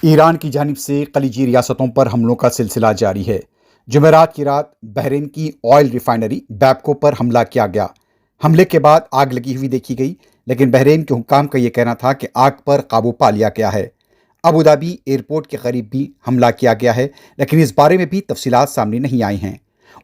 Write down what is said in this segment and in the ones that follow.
Iran की जानिब से खलीजी रियासतों पर हमलों का सिलसिला जारी है। जुमेरात की रात बहरीन की ऑयल रिफाइनरी बैपको पर हमला किया गया। हमले के बाद आग लगी हुई देखी गई, लेकिन बहरीन के हुक्काम का यह कहना था कि आग पर काबू पा लिया गया है। अबू धाबी एयरपोर्ट के करीब भी हमला किया गया है, लेकिन इस बारे में भी तफसीलात सामने नहीं आई हैं।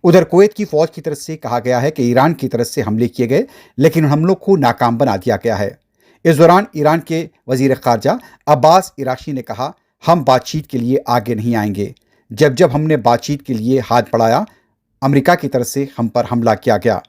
उधर कुवैत की फौज की तरफ से कहा गया है कि ईरान की तरफ से हमले किए गए, लेकिन उन हमलों को नाकाम बना दिया गया है। इस दौरान ईरान के वजीर खारजा अब्बास इराशी ने कहा, हम बातचीत के लिए आगे नहीं आएंगे। जब जब हमने बातचीत के लिए हाथ बढ़ाया, अमेरिका की तरफ से हम पर हमला किया गया।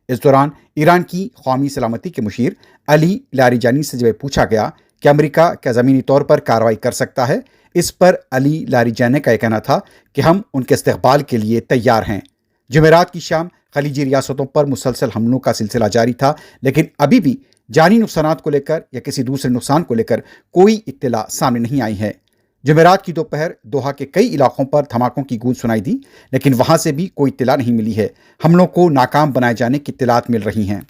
इस दौरान ईरान की कौमी सलामती के मुशीर अली लारिजानी से जब पूछा गया कि अमेरिका क्या ज़मीनी तौर पर कार्रवाई कर सकता है, इस पर अली लारिजानी का यह कहना था कि हम उनके इस्तकबाल के लिए तैयार हैं। जुमेरात की शाम खलीजी रियासतों पर मुसलसल हमलों का सिलसिला जारी था, लेकिन अभी भी जानी नुकसानात को लेकर या किसी दूसरे नुकसान को लेकर कोई इत्तला सामने नहीं आई है। जुमेरात की दोपहर दोहा के कई इलाकों पर धमाकों की गूंज सुनाई दी, लेकिन वहां से भी कोई इत्तला नहीं मिली है। हमलों को नाकाम बनाए जाने की इत्तलात मिल रही हैं।